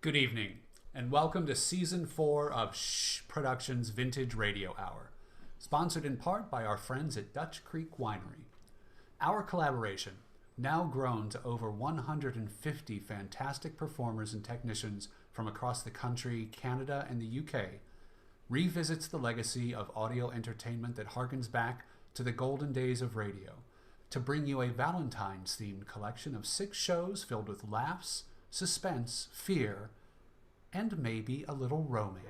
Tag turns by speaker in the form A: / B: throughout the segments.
A: Good evening, and welcome to Season 4 of Shhh Productions Vintage Radio Hour, sponsored in part by our friends at Dutch Creek Winery. Our collaboration, now grown to over 150 fantastic performers and technicians from across the country, Canada, and the UK, revisits the legacy of audio entertainment that harkens back to the golden days of radio, to bring you a Valentines-themed collection of 6 shows filled with laughs, suspense, fear, and maybe a little romance.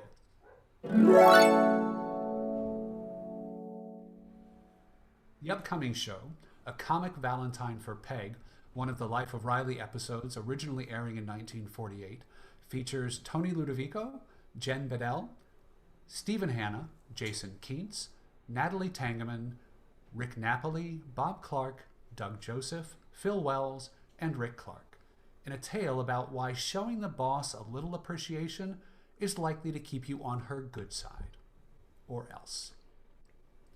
A: The upcoming show, A Comic Valentine for Peg, one of the Life of Riley episodes originally airing in 1948, features Tony Ludovico, Jenn Bedell, Stephen Hanna, Jason Kientz, Natalie Tangeman, Rick Napoli, Bob Clark, Doug Joseph, Phil Wells, and Rick Clark, in a tale about why showing the boss a little appreciation is likely to keep you on her good side. Or else.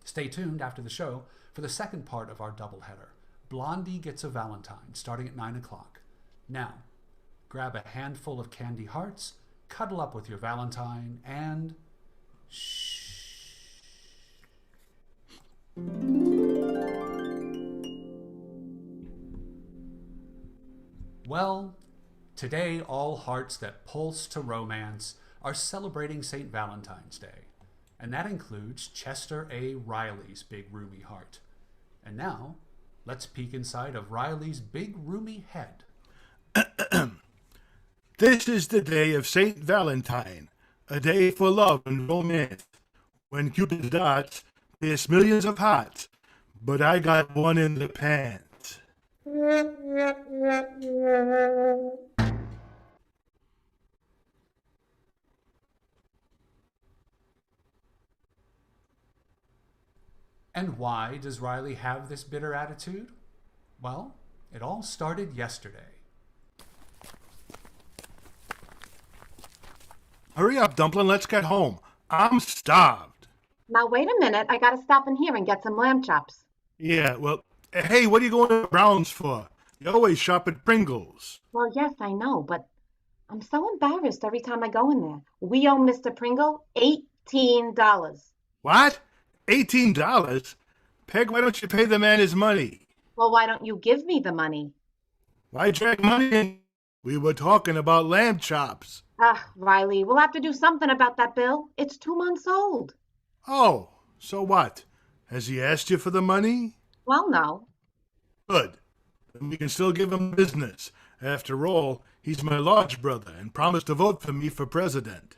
A: Stay tuned after the show for the second part of our doubleheader, Blondie Gets a Valentine, starting at 9 o'clock. Now, grab a handful of candy hearts, cuddle up with your Valentine, and shh. Well, today all hearts that pulse to romance are celebrating St. Valentine's Day, and that includes Chester A. Riley's big roomy heart. And now, let's peek inside of Riley's big roomy head.
B: This is the day of St. Valentine, a day for love and romance, when Cupid's darts pierce millions of hearts, but I got one in the pants.
A: And why does Riley have this bitter attitude? Well, it all started yesterday.
B: Hurry up, Dumplin', let's get home. I'm starved.
C: Now, wait a minute. I gotta stop in here and get some lamb chops.
B: Yeah, well, hey, what are you going to Brown's for? You always shop at Pringles.
C: Well, yes, I know, but I'm so embarrassed every time I go in there. We owe Mr. Pringle $18.
B: What? $18? Peg, why don't you pay the man his money?
C: Well, why don't you give me the money?
B: Why drag money in? We were talking about lamb chops.
C: Riley, we'll have to do something about that bill. It's 2 months old.
B: Oh, so what? Has he asked you for the money?
C: Well, no.
B: Good. Then we can still give him business. After all, he's my lodge brother and promised to vote for me for president.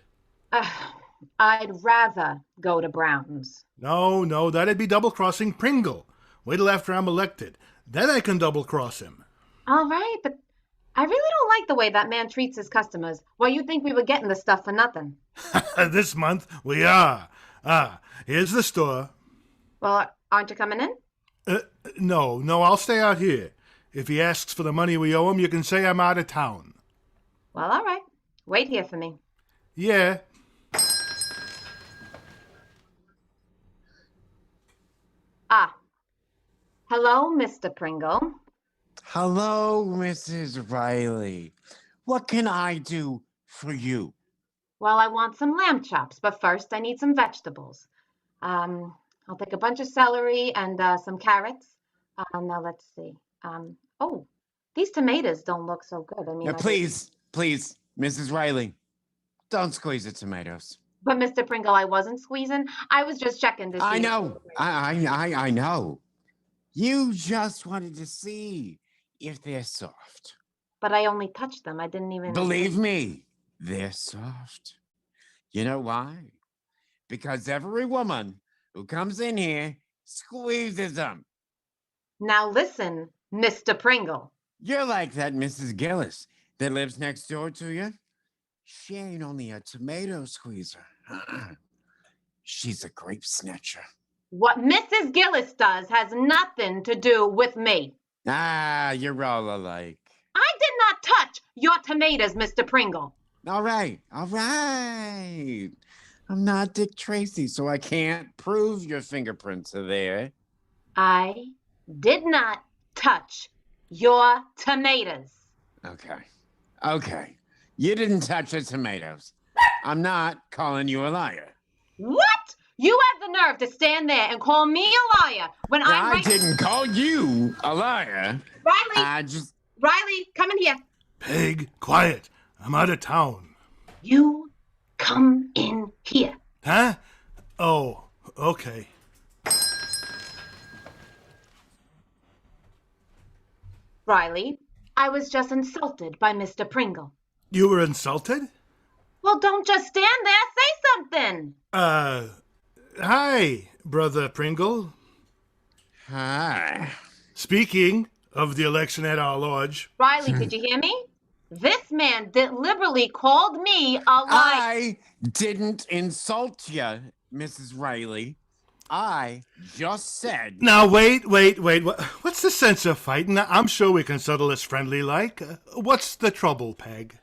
C: I'd rather go to Brown's.
B: No, that'd be double-crossing Pringle. Wait till after I'm elected. Then I can double-cross him.
C: All right, but I really don't like the way that man treats his customers. Well, you'd think we were getting the stuff for nothing.
B: This month, we are. Here's the store.
C: Well, aren't you coming in?
B: No, I'll stay out here. If he asks for the money we owe him, you can say I'm out of town.
C: Well, all right. Wait here for me.
B: Yeah.
C: Hello, Mr. Pringle.
D: Hello, Mrs. Riley. What can I do for you?
C: Well, I want some lamb chops, but first I need some vegetables. I'll take a bunch of celery and some carrots. Now let's see. Oh, these tomatoes don't look so good. I mean,
D: Now, please, Mrs. Riley, don't squeeze the tomatoes.
C: But Mr. Pringle, I wasn't squeezing. I was just checking to see.
D: I know. I know. You just wanted to see if they're soft.
C: But I only touched them. I didn't even.
D: Believe me, they're soft. You know why? Because every woman who comes in here squeezes them.
C: Now listen, Mr. Pringle.
D: You're like that Mrs. Gillis that lives next door to you. She ain't only a tomato squeezer. She's a grape snatcher.
C: What Mrs. Gillis does has nothing to do with me.
D: You're all alike.
C: I did not touch your tomatoes, Mr. Pringle.
D: All right. I'm not Dick Tracy, so I can't prove your fingerprints are there.
C: I did not touch your tomatoes.
D: Okay. You didn't touch the tomatoes. I'm not calling you a liar.
C: What? You have the nerve to stand there and call me a liar when I'm
D: I
C: right.
D: didn't call you a liar.
C: Riley, Riley, come in here.
B: Peg, quiet. I'm out of town.
C: You come in here.
B: Huh? Oh, okay.
C: Riley, I was just insulted by Mr. Pringle.
B: You were insulted?
C: Well, don't just stand there. Say something.
B: Hi, Brother Pringle.
D: Hi.
B: Speaking of the election at our lodge.
C: Riley, did you hear me? This man deliberately called me a liar.
D: I didn't insult you, Mrs. Riley. I just said...
B: Now, wait. What's the sense of fighting? I'm sure we can settle this friendly like. What's the trouble, Peg?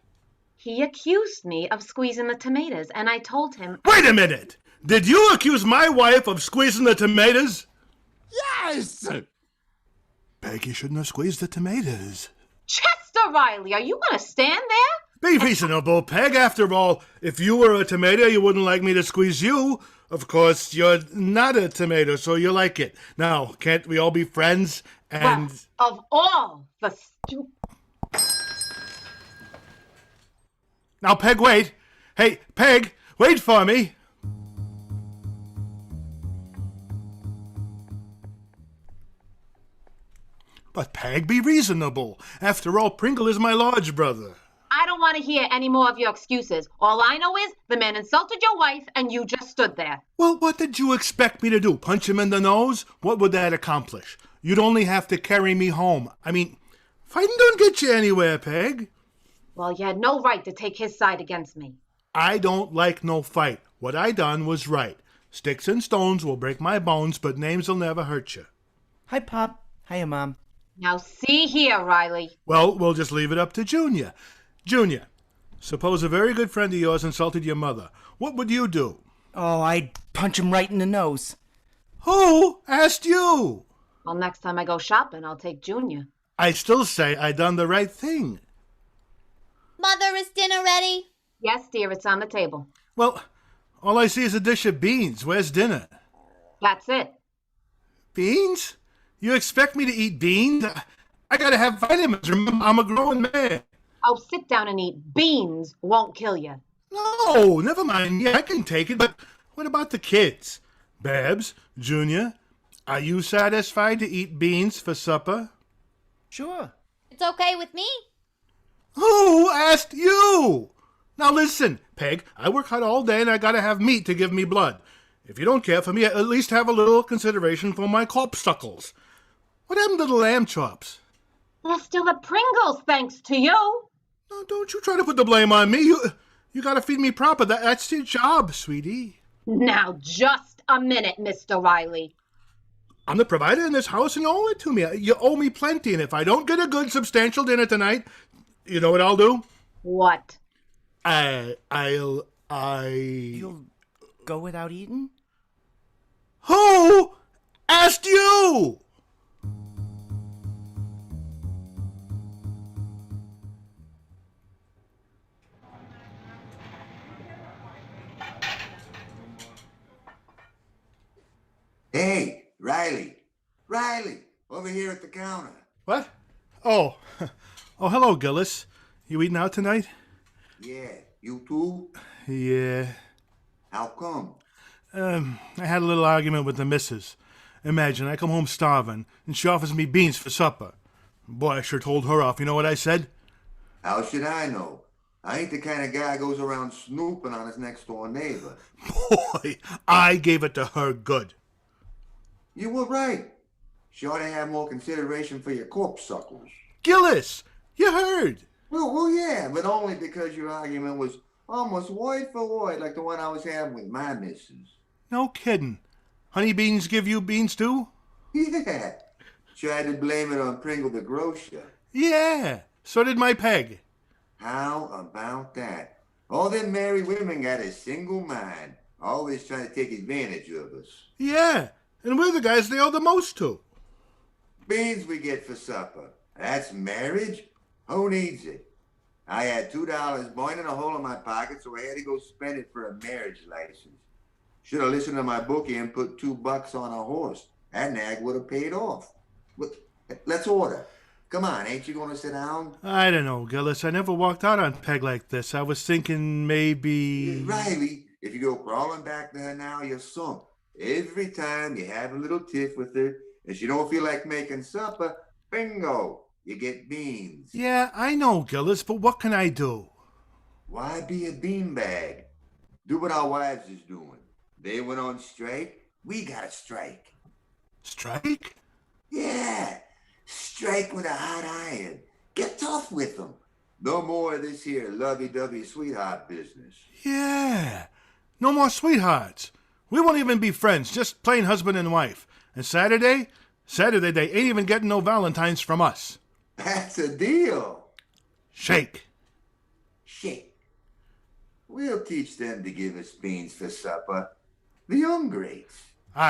C: He accused me of squeezing the tomatoes, and I told him...
B: Wait a minute! Did you accuse my wife of squeezing the tomatoes?
D: Yes!
B: Peg, you shouldn't have squeezed the tomatoes.
C: Chester Riley, are you going to stand there?
B: Be reasonable, Peg. After all, if you were a tomato, you wouldn't like me to squeeze you. Of course, you're not a tomato, so you like it. Now, can't we all be friends? And...
C: Well, of all the
B: Now, Peg, wait. Hey, Peg, wait for me. But, Peg, be reasonable. After all, Pringle is my lodge brother.
C: I don't want to hear any more of your excuses. All I know is the man insulted your wife and you just stood there.
B: Well, what did you expect me to do? Punch him in the nose? What would that accomplish? You'd only have to carry me home. I mean, fighting don't get you anywhere, Peg.
C: Well, you had no right to take his side against me.
B: I don't like no fight. What I done was right. Sticks and stones will break my bones, but names will never hurt you.
E: Hi, Pop. Hiya, Mom.
C: Now see here, Riley.
B: Well, we'll just leave it up to Junior. Junior, suppose a very good friend of yours insulted your mother. What would you do?
E: Oh, I'd punch him right in the nose.
B: Who asked you?
C: Well, next time I go shopping, I'll take Junior.
B: I still say I done the right thing.
F: Mother, is dinner ready?
C: Yes, dear, it's on the table.
B: Well, all I see is a dish of beans. Where's dinner?
C: That's it.
B: Beans? You expect me to eat beans? I gotta have vitamins. Remember, I'm a grown man.
C: Oh, sit down and eat. Beans won't kill you.
B: No, never mind. Yeah, I can take it, but what about the kids? Babs, Junior, are you satisfied to eat beans for supper?
E: Sure.
F: It's okay with me.
B: Who asked you? Now listen, Peg, I work hard all day and I gotta have meat to give me blood. If you don't care for me, at least have a little consideration for my corpuscles. What happened to the lamb chops?
C: They're still at Pringles, thanks to you.
B: No, don't you try to put the blame on me. You gotta feed me proper. That's your job, sweetie.
C: Now, just a minute, Mr. Riley.
B: I'm the provider in this house and you owe it to me. You owe me plenty, and if I don't get a good, substantial dinner tonight, you know what I'll do?
C: What?
B: You'll
E: go without eating?
B: Who asked you?
G: Hey, Riley. Riley, over here at the counter.
B: What? Oh, hello, Gillis. You eating out tonight?
G: Yeah, you too?
B: Yeah.
G: How come?
B: I had a little argument with the missus. Imagine, I come home starving, and she offers me beans for supper. Boy, I sure told her off. You know what I said?
G: How should I know? I ain't the kind of guy goes around snooping on his next-door neighbor.
B: Boy, I gave it to her good.
G: You were right. She ought to have more consideration for your corpuscles.
B: Gillis, you heard.
G: Well, yeah, but only because your argument was almost word for word like the one I was having with my missus.
B: No kidding. Honey beans give you beans too?
G: Yeah. Tried to blame it on Pringle the grocer.
B: Yeah, so did my Peg.
G: How about that? All them married women got a single mind, always trying to take advantage of us.
B: Yeah, and we're the guys they owe the most to.
G: Beans we get for supper. That's marriage? Who needs it? I had $2 burning a hole in my pocket, so I had to go spend it for a marriage license. Should have listened to my bookie and put $2 on a horse. That nag would have paid off. But let's order. Come on, ain't you gonna sit down?
B: I don't know, Gillis. I never walked out on Peg like this. I was thinking maybe...
G: Riley, if you go crawling back to her now, you're sunk. Every time you have a little tiff with her and she don't feel like making supper, bingo, you get beans.
B: Yeah, I know, Gillis, but what can I do?
G: Why be a beanbag? Do what our wives is doing. They went on strike, we gotta strike.
B: Strike?
G: Yeah, strike with a hot iron. Get tough with them. No more of this here lovey-dovey sweetheart business.
B: Yeah. No more sweethearts. We won't even be friends, just plain husband and wife. And Saturday they ain't even getting no Valentines from us.
G: That's a deal.
B: Shake.
G: Shake. We'll teach them to give us beans for supper. The ingrates.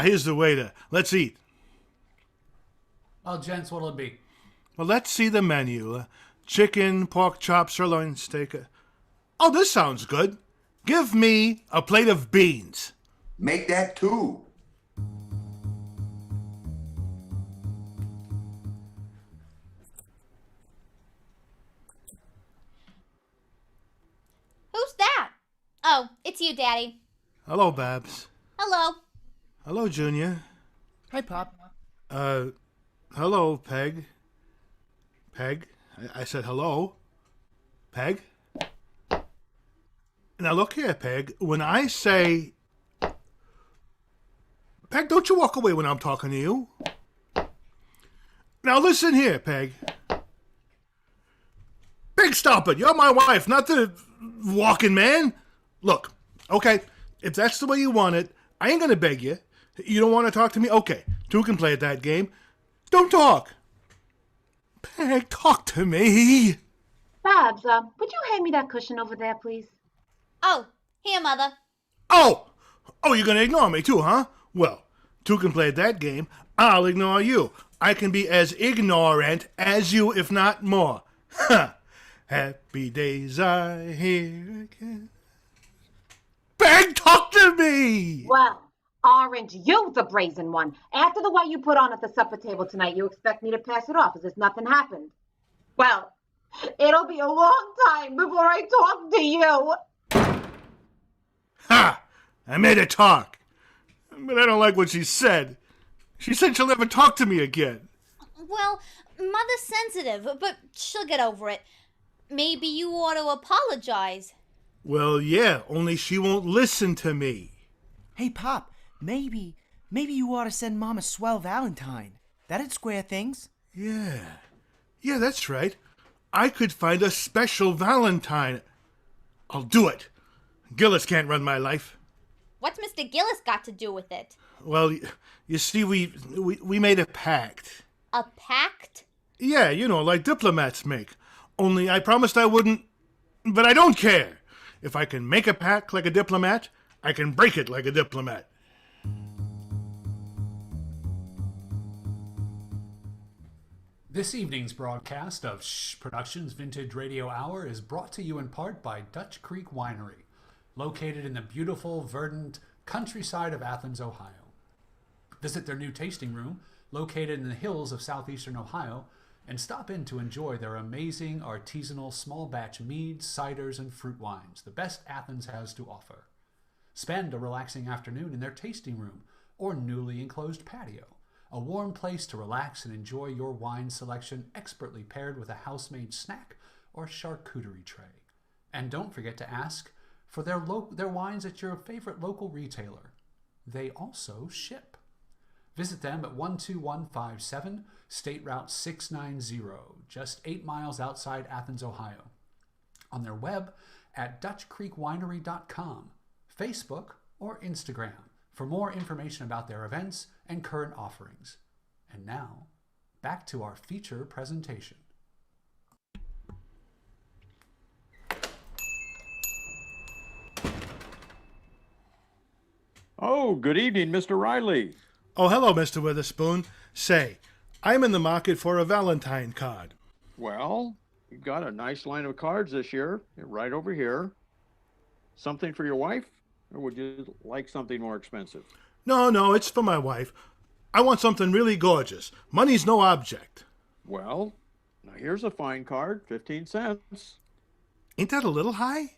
B: Here's the waiter. Let's eat.
A: Well, gents, what'll it be?
B: Well, let's see the menu. Chicken, pork chop, sirloin steak. Oh, this sounds good. Give me a plate of beans.
G: Make that 2.
F: Who's that? Oh, it's you, Daddy.
B: Hello, Babs.
F: Hello.
B: Hello, Junior.
E: Hi, Pop.
B: Hello, Peg. Peg? I said hello. Peg? Now look here, Peg. When I say... Peg, don't you walk away when I'm talking to you. Now listen here, Peg. Peg, stop it. You're my wife, not the walking man. Look, okay, if that's the way you want it, I ain't gonna beg you. You don't want to talk to me? Okay, 2 can play at that game. Don't talk. Peg, talk to me.
C: Babs, would you hand me that cushion over there, please?
F: Oh, here, Mother.
B: Oh, you're gonna ignore me too, huh? Well, 2 can play at that game. I'll ignore you. I can be as ignorant as you, if not more. Ha! Happy days are here again. Peg, talk to me!
C: Well, Orange, you the brazen one. After the way you put on at the supper table tonight, you expect me to pass it off as if nothing happened. Well, it'll be a long time before I talk to you.
B: Ha! I made her talk. But I don't like what she said. She said she'll never talk to me again.
F: Well, Mother's sensitive, but she'll get over it. Maybe you ought to apologize.
B: Well, yeah, only she won't listen to me.
E: Hey, Pop, maybe you ought to send Mom a swell Valentine. That'd square things.
B: Yeah, that's right. I could find a special Valentine. I'll do it. Gillis can't run my life.
F: What's Mr. Gillis got to do with it?
B: Well, you see, we made a pact.
F: A pact?
B: Yeah, like diplomats make. Only I promised I wouldn't, but I don't care. If I can make a pact like a diplomat, I can break it like a diplomat.
A: This evening's broadcast of Shh Productions Vintage Radio Hour is brought to you in part by Dutch Creek Winery, located in the beautiful, verdant countryside of Athens, Ohio. Visit their new tasting room, located in the hills of southeastern Ohio, and stop in to enjoy their amazing artisanal small batch meads, ciders, and fruit wines, the best Athens has to offer. Spend a relaxing afternoon in their tasting room or newly enclosed patio, a warm place to relax and enjoy your wine selection expertly paired with a house-made snack or charcuterie tray. And don't forget to ask for their wines at your favorite local retailer. They also ship. Visit them at 12157 State Route 690, just 8 miles outside Athens, Ohio. On their web at DutchCreekWinery.com, Facebook, or Instagram for more information about their events and current offerings. And now, back to our feature presentation.
H: Oh, good evening, Mr. Riley.
B: Oh, hello, Mr. Witherspoon. Say, I'm in the market for a Valentine card.
H: Well, You got a nice line of cards this year, right over here. Something for your wife, or would you like something more expensive?
B: No, it's for my wife. I want something really gorgeous. Money's no object.
H: Well, now here's a fine card, 15 cents.
B: Ain't that a little high?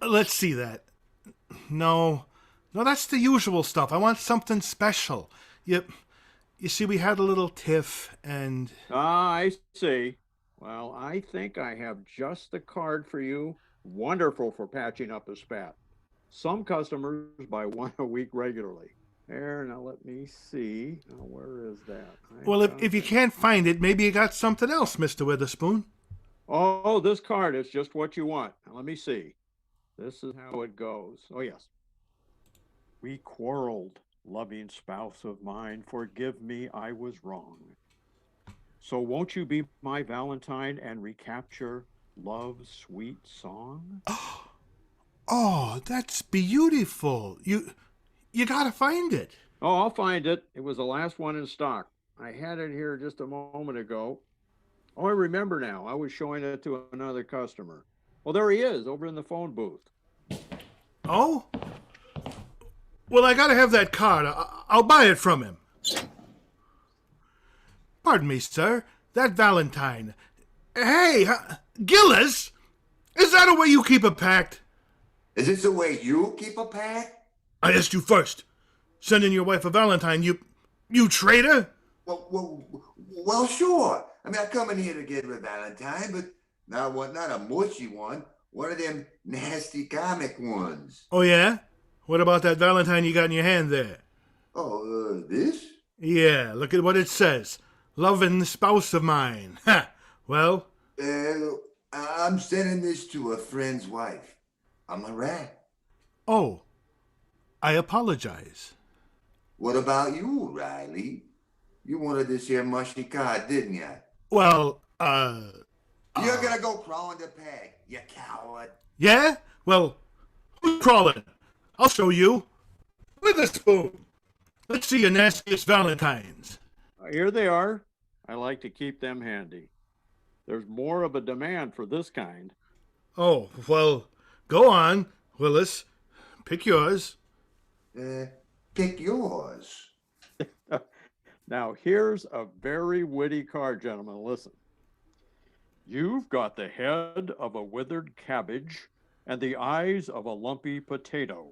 B: Let's see that. No, that's the usual stuff. I want something special. You see, we had a little tiff, and...
H: Ah, I see. Well, I think I have just the card for you. Wonderful for patching up a spat. Some customers buy one a week regularly. There, now let me see. Now, where is that?
B: Well, if you can't find it, maybe you got something else, Mr. Witherspoon.
H: Oh, this card is just what you want. Now, let me see. This is how it goes. Oh, yes. We quarreled, loving spouse of mine. Forgive me, I was wrong. So won't you be my Valentine and recapture love's sweet song?
B: Oh, that's beautiful. You gotta find it.
H: Oh, I'll find it. It was the last one in stock. I had it here just a moment ago. Oh, I remember now. I was showing it to another customer. Well, there he is, over in the phone booth.
B: Oh? Well, I gotta have that card. I'll buy it from him. Pardon me, sir. That Valentine. Hey, Gillis! Is that a way you keep a pact?
G: Is this the way you keep a pact?
B: I asked you first. Sending your wife a Valentine, you traitor?
G: Well, sure. I mean, I come in here to get her a Valentine, but not a mushy one. One of them nasty comic ones.
B: Oh, yeah? What about that Valentine you got in your hand there?
G: Oh, this?
B: Yeah, look at what it says. Loving spouse of mine. Ha! Well?
G: I'm sending this to a friend's wife. I'm a rat.
B: Oh, I apologize.
G: What about you, Riley? You wanted this here mushy card, didn't you?
B: Well,
G: You're gonna go crawling to Peg, you coward.
B: Yeah? Well, who's crawling? I'll show you. With a spoon. Let's see your nastiest Valentines.
H: Here they are. I like to keep them handy. There's more of a demand for this kind.
B: Oh, well, go on, Willis. Pick yours.
G: Pick yours.
H: Now, here's a very witty card, gentlemen. Listen. You've got the head of a withered cabbage and the eyes of a lumpy potato.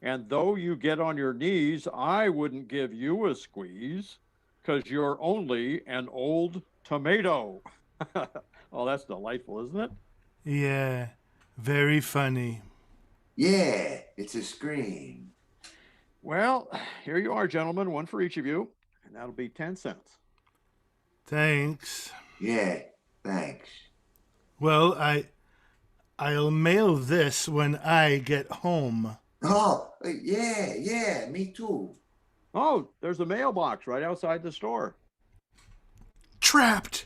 H: And though you get on your knees, I wouldn't give you a squeeze, 'cause you're only an old tomato. Oh, that's delightful, isn't it?
B: Yeah, very funny.
G: Yeah, it's a scream.
H: Well, here you are, gentlemen, one for each of you, and that'll be 10 cents.
B: Thanks.
G: Yeah, thanks.
B: Well, I'll mail this when I get home.
G: Oh, yeah, me too.
H: Oh, there's a mailbox right outside the store.
B: Trapped!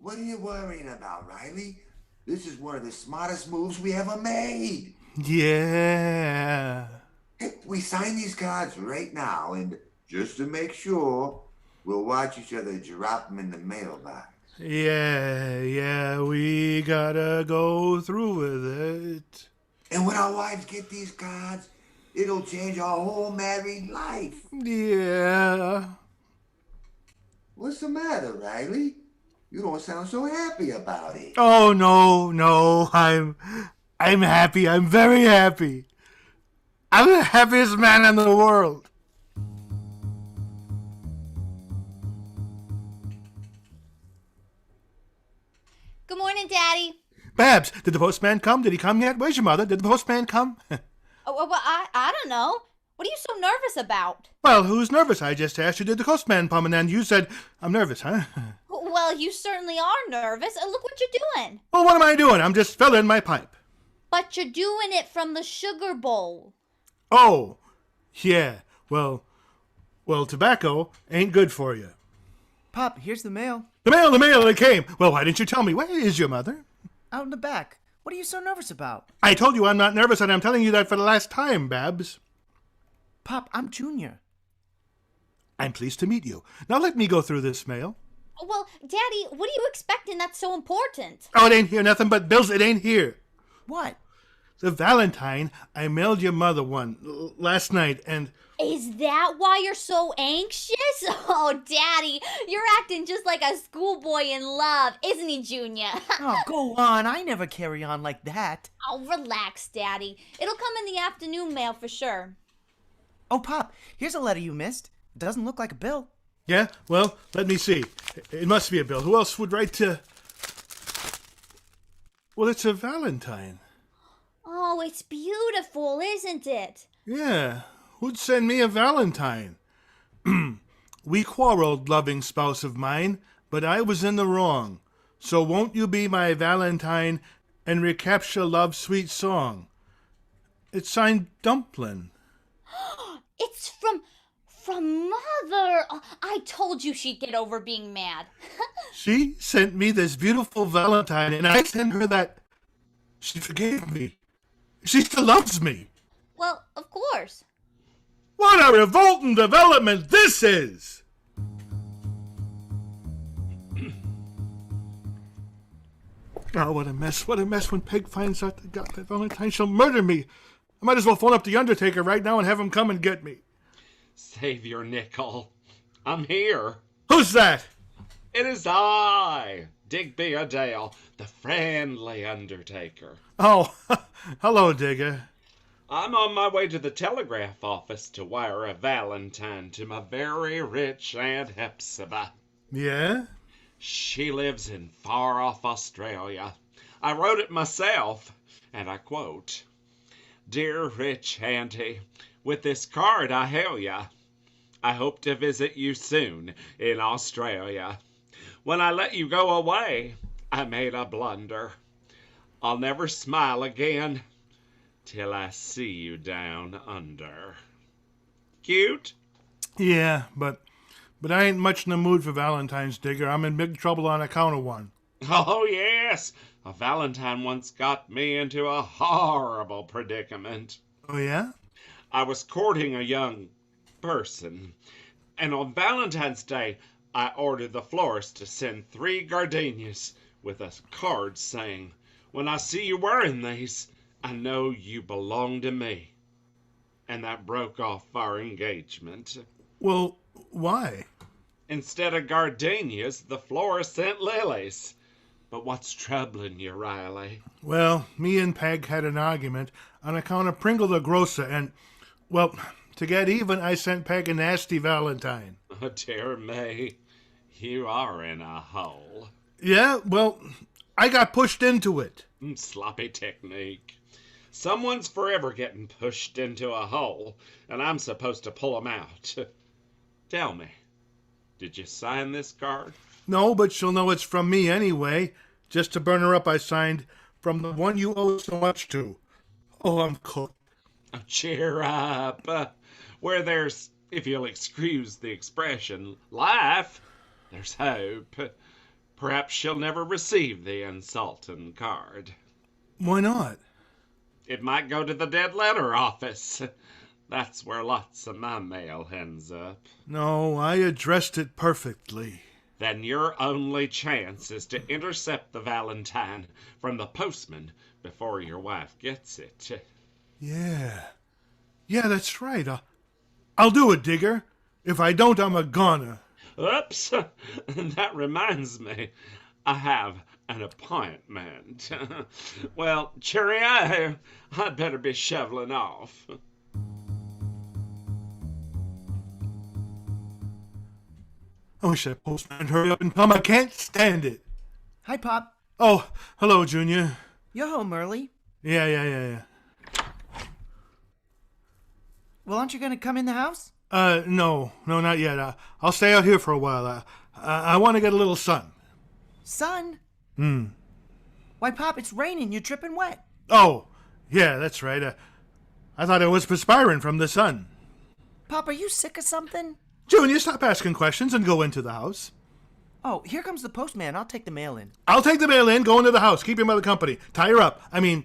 G: What are you worrying about, Riley? This is one of the smartest moves we ever made.
B: Yeah.
G: Hey, we sign these cards right now, and just to make sure, we'll watch each other drop them in the mailbox.
B: Yeah, we gotta go through with it.
G: And when our wives get these cards, it'll change our whole married life.
B: Yeah.
G: What's the matter, Riley? You don't sound so happy about it.
B: Oh, no, I'm happy. I'm very happy. I'm the happiest man in the world.
F: Good morning, Daddy.
B: Babs, did the postman come? Did he come yet? Where's your mother? Did the postman come?
F: Well, I don't know. What are you so nervous about?
B: Well, who's nervous? I just asked you, did the postman come? And then you said, I'm nervous, huh?
F: Well, you certainly are nervous. Look what you're doing.
B: Well, what am I doing? I'm just filling my pipe.
F: But you're doing it from the sugar bowl.
B: Oh, yeah. Well, tobacco ain't good for you.
E: Pop, here's the mail.
B: The mail, it came. Well, why didn't you tell me? Where is your mother?
E: Out in the back. What are you so nervous about?
B: I told you I'm not nervous, and I'm telling you that for the last time, Babs.
E: Pop, I'm Junior.
B: I'm pleased to meet you. Now let me go through this mail.
F: Well, Daddy, what are you expecting that's so important?
B: Oh, it ain't here, nothing but bills. It ain't here.
E: What?
B: The Valentine, I mailed your mother one last night, and...
F: Is that why you're so anxious? Oh, Daddy, you're acting just like a schoolboy in love, isn't he, Junior?
E: Oh, go on. I never carry on like that.
F: Oh, relax, Daddy. It'll come in the afternoon mail for sure.
E: Oh, Pop, here's a letter you missed. It doesn't look like a bill.
B: Yeah? Well, let me see. It must be a bill. Who else would write to... Well, it's a Valentine.
F: Oh, it's beautiful, isn't it?
B: Yeah. Who'd send me a Valentine? We quarreled, loving spouse of mine, but I was in the wrong. So won't you be my Valentine and recapture love's sweet song? It's signed Dumplin'.
F: It's from Mother. Oh, I told you she'd get over being mad.
B: She sent me this beautiful Valentine, and I sent her that. She forgave me. She still loves me.
F: Well, of course.
B: What a revolting development this is! Oh, what a mess. What a mess when Peg finds out they got that Valentine. She'll murder me. I might as well phone up the Undertaker right now and have him come and get me.
I: Save your nickel. I'm here.
B: Who's that?
I: It is I, Digby Adele, the friendly Undertaker.
B: Oh, hello, Digger.
I: I'm on my way to the telegraph office to wire a Valentine to my very rich Aunt Hepzibah.
B: Yeah?
I: She lives in far-off Australia. I wrote it myself, and I quote, "Dear rich auntie, with this card I hail ya. I hope to visit you soon in Australia. When I let you go away, I made a blunder. I'll never smile again till I see you down under." Cute?
B: Yeah, but I ain't much in the mood for Valentine's, Digger. I'm in big trouble on account of one.
I: Oh, yes. A Valentine once got me into a horrible predicament.
B: Oh, yeah?
I: I was courting a young person, and on Valentine's Day, I ordered the florist to send 3 gardenias with a card saying, "When I see you wearing these, I know you belong to me." And that broke off our engagement.
B: Well, why?
I: Instead of gardenias, the florist sent lilies. But what's troubling you, Riley?
B: Well, me and Peg had an argument on account of Pringle the grocer, and, well, to get even, I sent Peg a nasty Valentine.
I: Oh, dear me. You are in a hole.
B: Yeah, well, I got pushed into it.
I: Sloppy technique. Someone's forever getting pushed into a hole, and I'm supposed to pull 'em out. Tell me, did you sign this card?
B: No, but she'll know it's from me anyway. Just to burn her up, I signed, "From the one you owe so much to." Oh, I'm cooked.
I: Oh, cheer up. Where there's, if you'll excuse the expression, life, there's hope. Perhaps she'll never receive the insulting card.
B: Why not?
I: It might go to the dead letter office. That's where lots of my mail ends up.
B: No, I addressed it perfectly.
I: Then your only chance is to intercept the Valentine from the postman before your wife gets it.
B: Yeah, that's right. I'll do it, Digger. If I don't, I'm a goner.
I: Oops, that reminds me. I have an appointment. Well, cheerio. I'd better be shoveling off.
B: I wish that postman would hurry up and come. I can't stand it.
E: Hi, Pop.
B: Oh, hello, Junior.
E: You're home early.
B: Yeah.
E: Well, aren't you going to come in the house?
B: No, not yet. I'll stay out here for a while. I want to get a little sun.
E: Sun? Why, Pop, it's raining. You're dripping wet.
B: Oh, yeah, that's right. I thought I was perspiring from the sun.
E: Pop, are you sick or something?
B: Junior, stop asking questions and go into the house.
E: Oh, here comes the postman. I'll take the mail in.
B: I'll take the mail in, go into the house. Keep your mother company. Tie her up. I mean,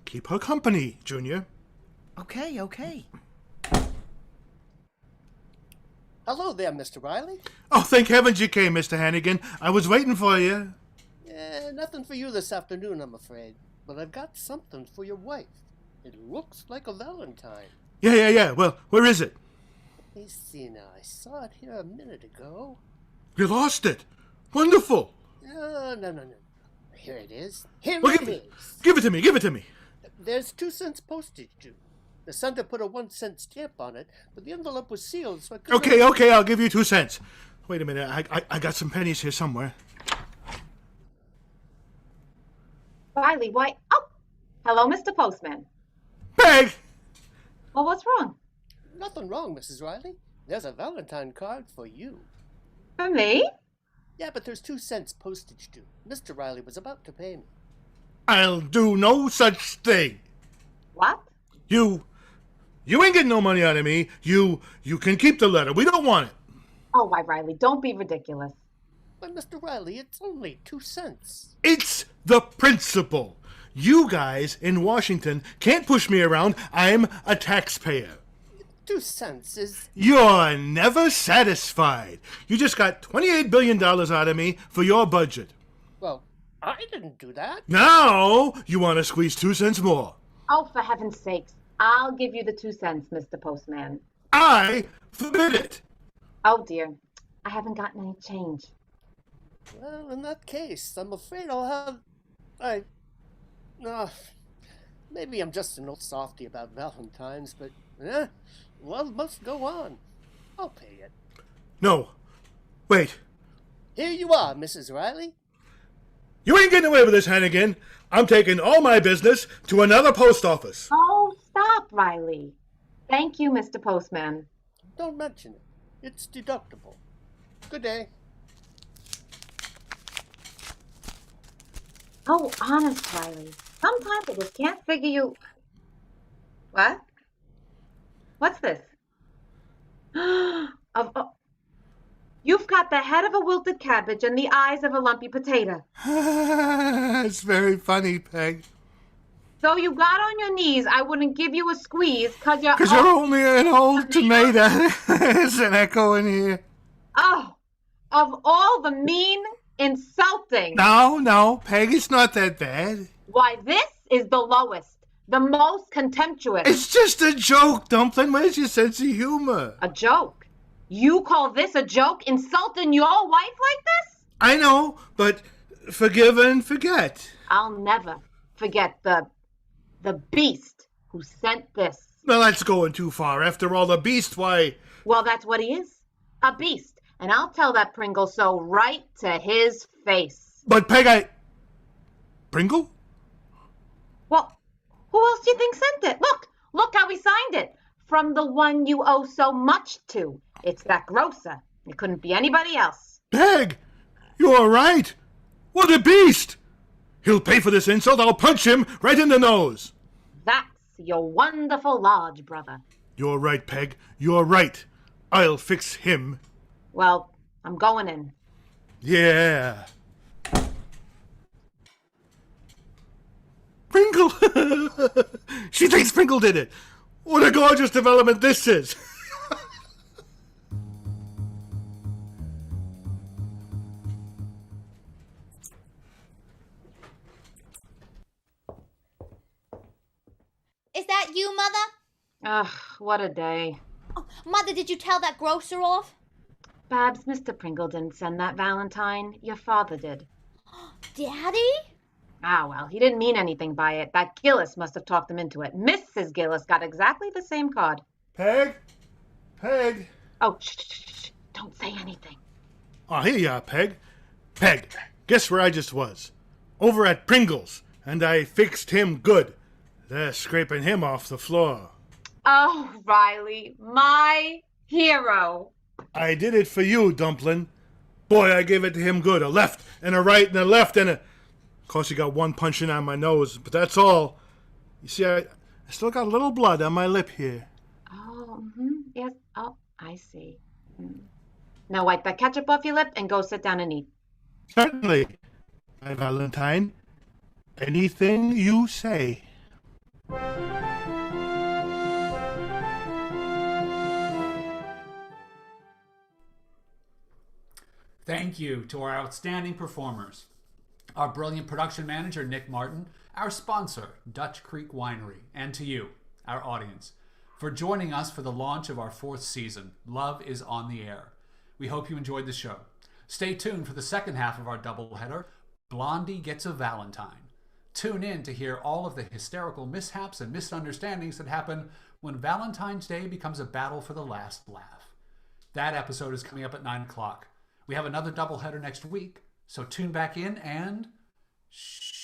B: keep her company, Junior.
E: Okay.
J: Hello there, Mr. Riley.
B: Oh, thank heavens you came, Mr. Hannigan. I was waiting for you.
J: Nothing for you this afternoon, I'm afraid. But I've got something for your wife. It looks like a Valentine.
B: Yeah. Well, where is it?
J: Let me see now. I saw it here a minute ago.
B: You lost it. Wonderful.
J: No. Here it is. Here
B: Well,
J: it is.
B: Give it to me.
J: There's 2 cents postage due. The sender put a 1-cent stamp on it, but the envelope was sealed, so I couldn't...
B: Okay, I'll give you 2 cents. Wait a minute, I got some pennies here somewhere.
C: Riley, why? Oh, hello, Mr. Postman.
B: Peg!
C: Well, what's wrong?
J: Nothing wrong, Mrs. Riley. There's a Valentine card for you.
C: For me?
J: Yeah, but there's 2 cents postage due. Mr. Riley was about to pay me.
B: I'll do no such thing.
C: What?
B: You ain't getting no money out of me. You can keep the letter. We don't want it.
C: Oh, why, Riley, don't be ridiculous.
J: But, Mr. Riley, it's only 2 cents.
B: It's the principle. You guys in Washington can't push me around. I'm a taxpayer.
J: 2 cents is...
B: You're never satisfied. You just got $28 billion out of me for your budget.
J: Well, I didn't do that.
B: Now you want to squeeze 2 cents more.
C: Oh, for heaven's sakes. I'll give you the 2 cents, Mr. Postman.
B: I forbid it.
C: Oh, dear. I haven't gotten any change.
J: Well, in that case, I'm afraid I'll have... maybe I'm just an old softy about Valentines, but... love must go on. I'll pay it.
B: No. Wait.
J: Here you are, Mrs. Riley.
B: You ain't getting away with this, Hannigan. I'm taking all my business to another post office.
C: Oh, stop, Riley. Thank you, Mr. Postman.
J: Don't mention it. It's deductible. Good day.
C: Oh, honest, Riley. Sometimes I just can't figure you... What? What's this? You've got the head of a wilted cabbage and the eyes of a lumpy potato.
B: It's very funny, Peg.
C: So you got on your knees, I wouldn't give you a squeeze because you're...
B: Because you're only an old tomato. There's an echo in here.
C: Oh, of all the mean, insulting...
B: No, Peg, it's not that bad.
C: Why, this is the lowest, the most contemptuous.
B: It's just a joke, Dumpling. Where's your sense of humor?
C: A joke? You call this a joke, insulting your wife like this?
B: I know, but forgive and forget.
C: I'll never forget the beast who sent this.
B: Well, that's going too far. After all, the beast, why...
C: Well, that's what he is. A beast. And I'll tell that Pringle so right to his face.
B: But, Peg, Pringle?
C: Well, who else do you think sent it? Look how he signed it. From the one you owe so much to. It's that grocer. It couldn't be anybody else.
B: Peg, you're right. What a beast! He'll pay for this insult. I'll punch him right in the nose.
C: That's your wonderful lodge, brother.
B: You're right, Peg. You're right. I'll fix him.
C: Well, I'm going in.
B: Yeah. Pringle! She thinks Pringle did it. What a gorgeous development this is.
F: Is that you, Mother?
C: Ugh, what a day.
F: Oh, Mother, did you tell that grocer off?
C: Babs, Mr. Pringle didn't send that Valentine. Your father did.
F: Daddy?
C: Ah, well, he didn't mean anything by it. That Gillis must have talked him into it. Mrs. Gillis got exactly the same card.
B: Peg? Peg?
C: Oh, shh. Don't say anything.
B: Oh, here you are, Peg. Peg, guess where I just was? Over at Pringle's, and I fixed him good. They're scraping him off the floor.
C: Oh, Riley, my hero.
B: I did it for you, Dumpling. Boy, I gave it to him good. A left and a right and a left and a... Of course, he got one punch in on my nose, but that's all. You see, I still got a little blood on my lip here.
C: Oh, yes. Oh, I see. Now wipe that ketchup off your lip and go sit down and eat.
B: Certainly, my Valentine. Anything you say.
A: Thank you to our outstanding performers, our brilliant production manager, Nick Martin, our sponsor, Dutch Creek Winery, and to you, our audience, for joining us for the launch of our 4th season, Love is on the Air. We hope you enjoyed the show. Stay tuned for the second half of our doubleheader, Blondie Gets a Valentine. Tune in to hear all of the hysterical mishaps and misunderstandings that happen when Valentine's Day becomes a battle for the last laugh. That episode is coming up at 9 o'clock. We have another doubleheader next week, so tune back in and shh.